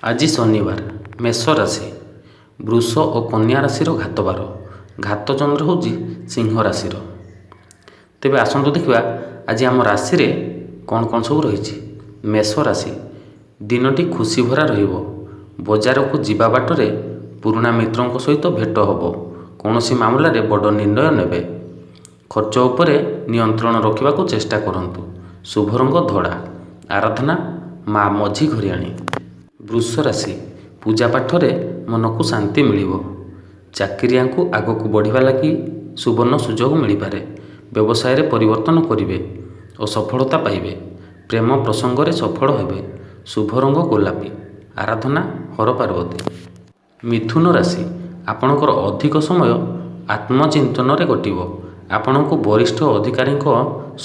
ଆଜି ଶନିବାର ମେଷ ରାଶି ବୃଷ ଓ କନ୍ୟା ରାଶିର ଘାତବାର ଘାତ ଚନ୍ଦ୍ର ହେଉଛି ସିଂହ ରାଶିର। ତେବେ ଆସନ୍ତୁ ଦେଖିବା ଆଜି ଆମ ରାଶିରେ କ'ଣ କ'ଣ ସବୁ ରହିଛି। ମେଷ ରାଶି ଦିନଟି ଖୁସି ଭରା ରହିବ। ବଜାରକୁ ଯିବା ବାଟରେ ପୁରୁଣା ମିତ୍ରଙ୍କ ସହିତ ଭେଟ ହେବ। କୌଣସି ମାମଲାରେ ବଡ଼ ନିର୍ଣ୍ଣୟ ନେବେ। ଖର୍ଚ୍ଚ ଉପରେ ନିୟନ୍ତ୍ରଣ ରଖିବାକୁ ଚେଷ୍ଟା କରନ୍ତୁ। ଶୁଭ ରଙ୍ଗ ଧଳା। ଆରାଧନା ମା ମଝି ଘରିଆଣୀ। ବୃଷ ରାଶି ପୂଜା ପାଠରେ ମନକୁ ଶାନ୍ତି ମିଳିବ। ଚାକିରିଆଙ୍କୁ ଆଗକୁ ବଢ଼ିବା ଲାଗି ସୁବର୍ଣ୍ଣ ସୁଯୋଗ ମିଳିପାରେ। ବ୍ୟବସାୟରେ ପରିବର୍ତ୍ତନ କରିବେ ଓ ସଫଳତା ପାଇବେ। ପ୍ରେମ ପ୍ରସଙ୍ଗରେ ସଫଳ ହେବେ। ଶୁଭ ରଙ୍ଗ ଗୋଲାପୀ। ଆରାଧନା ହର ପାର୍ବତୀ। ମିଥୁନ ରାଶି ଆପଣଙ୍କର ଅଧିକ ସମୟ ଆତ୍ମଚିନ୍ତନରେ କଟିବ। ଆପଣଙ୍କୁ ବରିଷ୍ଠ ଅଧିକାରୀଙ୍କ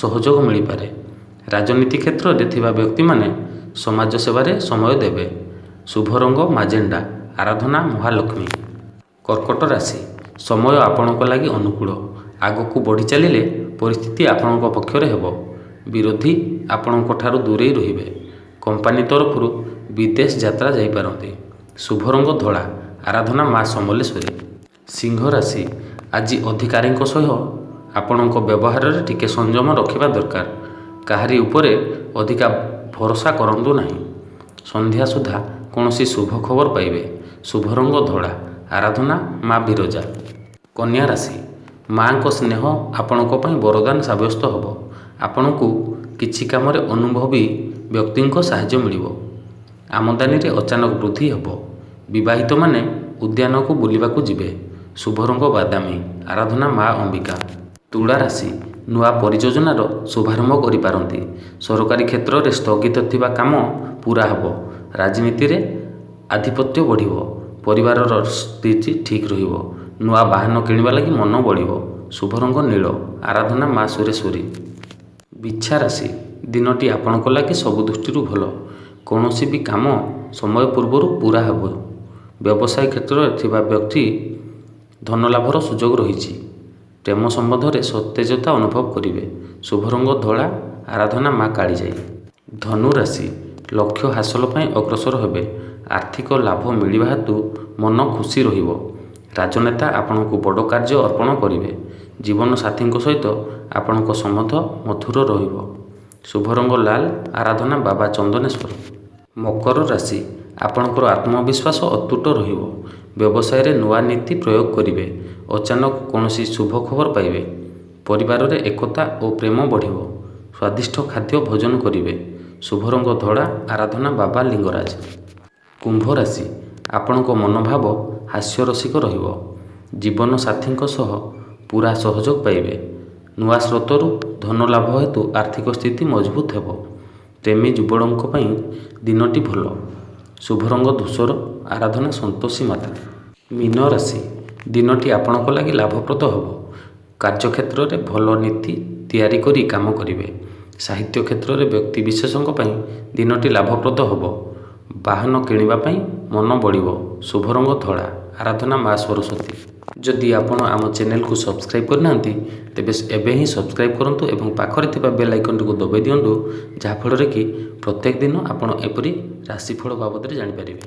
ସହଯୋଗ ମିଳିପାରେ। ରାଜନୀତି କ୍ଷେତ୍ରରେ ଥିବା ବ୍ୟକ୍ତିମାନେ ସମାଜ ସେବାରେ ସମୟ ଦେବେ। ଶୁଭ ରଙ୍ଗ ମାଜେଣ୍ଡା। ଆରାଧନା ମହାଲକ୍ଷ୍ମୀ। କର୍କଟ ରାଶି ସମୟ ଆପଣଙ୍କ ଲାଗି ଅନୁକୂଳ। ଆଗକୁ ବଢ଼ି ଚାଲିଲେ ପରିସ୍ଥିତି ଆପଣଙ୍କ ପକ୍ଷରେ ହେବ। ବିରୋଧୀ ଆପଣଙ୍କ ଠାରୁ ଦୂରେଇ ରହିବେ। କମ୍ପାନୀ ତରଫରୁ ବିଦେଶ ଯାତ୍ରା ଯାଇପାରନ୍ତି। ଶୁଭ ରଙ୍ଗ ଧଳା। ଆରାଧନା ମା ସମଲେଶ୍ୱରୀ। ସିଂହ ରାଶି ଆଜି ଅଧିକାରୀଙ୍କ ସହ ଆପଣଙ୍କ ବ୍ୟବହାରରେ ଟିକେ ସଂଯମ ରଖିବା ଦରକାର। କାହାରି ଉପରେ ଅଧିକା ଭରସା କରନ୍ତୁ ନାହିଁ। ସନ୍ଧ୍ୟା ସୁଦ୍ଧା କୌଣସି ଶୁଭ ଖବର ପାଇବେ। ଶୁଭ ରଙ୍ଗ ଧଳା। ଆରାଧନା ମା ବିରଜା। କନ୍ୟା ରାଶି ମାଙ୍କ ସ୍ନେହ ଆପଣଙ୍କ ପାଇଁ ବରଦାନ ସାବ୍ୟସ୍ତ ହେବ। ଆପଣଙ୍କୁ କିଛି କାମରେ ଅନୁଭବୀ ବ୍ୟକ୍ତିଙ୍କ ସାହାଯ୍ୟ ମିଳିବ। ଆମଦାନୀରେ ଅଚାନକ ବୃଦ୍ଧି ହେବ। ବିବାହିତମାନେ ଉଦ୍ୟାନକୁ ବୁଲିବାକୁ ଯିବେ। ଶୁଭ ରଙ୍ଗ ବାଦାମୀ। ଆରାଧନା ମା ଅମ୍ବିକା। ତୁଳା ରାଶି ନୂଆ ପରିଯୋଜନାର ଶୁଭାରମ୍ଭ କରିପାରନ୍ତି। ସରକାରୀ କ୍ଷେତ୍ରରେ ସ୍ଥଗିତ ଥିବା କାମ ପୂରା ହେବ। ରାଜନୀତିରେ ଆଧିପତ୍ୟ ବଢ଼ିବ। ପରିବାରର ସ୍ଥିତି ଠିକ୍ ରହିବ। ନୂଆ ବାହନ କିଣିବା ଲାଗି ମନ ବଳିବ। ଶୁଭ ରଙ୍ଗ ନୀଳ। ଆରାଧନା ମା ସୁରେଶ୍ୱରୀ। ବିଛା ରାଶି ଦିନଟି ଆପଣଙ୍କ ଲାଗି ସବୁ ଦୃଷ୍ଟିରୁ ଭଲ। କୌଣସି ବି କାମ ସମୟ ପୂର୍ବରୁ ପୂରା ହେବ। ବ୍ୟବସାୟ କ୍ଷେତ୍ରରେ ଥିବା ବ୍ୟକ୍ତି ଧନଲାଭର ସୁଯୋଗ ରହିଛି। ପ୍ରେମ ସମ୍ବନ୍ଧରେ ସତେଜତା ଅନୁଭବ କରିବେ। ଶୁଭ ରଙ୍ଗ ଧଳା। ଆରାଧନା ମା କାଳିଜାଇ। ଧନୁ ରାଶି ଲକ୍ଷ୍ୟ ହାସଲ ପାଇଁ ଅଗ୍ରସର ହେବେ। ଆର୍ଥିକ ଲାଭ ମିଳିବା ହେତୁ ମନ ଖୁସି ରହିବ। ରାଜନେତା ଆପଣଙ୍କୁ ବଡ଼ କାର୍ଯ୍ୟ ଅର୍ପଣ କରିବେ। ଜୀବନସାଥୀଙ୍କ ସହିତ ଆପଣଙ୍କ ସମ୍ବନ୍ଧ ମଧୁର ରହିବ। ଶୁଭ ରଙ୍ଗ ଲାଲ। ଆରାଧନା ବାବା ଚନ୍ଦନେଶ୍ୱର। ମକର ରାଶି ଆପଣଙ୍କର ଆତ୍ମବିଶ୍ୱାସ ଅତୁଟ ରହିବ। ବ୍ୟବସାୟରେ ନୂଆ ନୀତି ପ୍ରୟୋଗ କରିବେ। ଅଚାନକ କୌଣସି ଶୁଭ ଖବର ପାଇବେ। ପରିବାରରେ ଏକତା ଓ ପ୍ରେମ ବଢ଼ିବ। ସ୍ୱାଦିଷ୍ଟ ଖାଦ୍ୟ ଭୋଜନ କରିବେ। ଶୁଭ ରଙ୍ଗ ଧଳା। ଆରାଧନା ବାବା ଲିଙ୍ଗରାଜ। କୁମ୍ଭ ରାଶି ଆପଣଙ୍କ ମନୋଭାବ ହାସ୍ୟରସିକ ରହିବ। ଜୀବନସାଥୀଙ୍କ ସହ ପୂରା ସହଯୋଗ ପାଇବେ। ନୂଆ ସ୍ରୋତରୁ ଧନ ଲାଭ ହେତୁ ଆର୍ଥିକ ସ୍ଥିତି ମଜବୁତ ହେବ। ପ୍ରେମୀ ଯୁଗଳଙ୍କ ପାଇଁ ଦିନଟି ଭଲ। ଶୁଭ ରଙ୍ଗ ଧୂସର। ଆରାଧନା ସନ୍ତୋଷୀ ମାତା। ମୀନ ରାଶି ଦିନଟି ଆପଣଙ୍କ ଲାଗି ଲାଭପ୍ରଦ ହେବ। କାର୍ଯ୍ୟକ୍ଷେତ୍ରରେ ଭଲ ନୀତି ତିଆରି କରି କାମ କରିବେ। ସାହିତ୍ୟ କ୍ଷେତ୍ରରେ ବ୍ୟକ୍ତିବିଶେଷଙ୍କ ପାଇଁ ଦିନଟି ଲାଭପ୍ରଦ ହେବ। ବାହନ କିଣିବା ପାଇଁ ମନ ବଳିବ। ଶୁଭ ରଙ୍ଗ ଧଳା। ଆରାଧନା ମା ସରସ୍ୱତୀ। ଯଦି ଆପଣ ଆମ ଚ୍ୟାନେଲକୁ ସବସ୍କ୍ରାଇବ୍ କରିନାହାନ୍ତି ତେବେ ଏବେ ହିଁ ସବସ୍କ୍ରାଇବ୍ କରନ୍ତୁ ଏବଂ ପାଖରେ ଥିବା ବେଲ୍ ଆଇକନ୍ଟିକୁ ଦବାଇ ଦିଅନ୍ତୁ, ଯାହାଫଳରେ କି ପ୍ରତ୍ୟେକ ଦିନ ଆପଣ ଏପରି ରାଶିଫଳ ବାବଦରେ ଜାଣିପାରିବେ।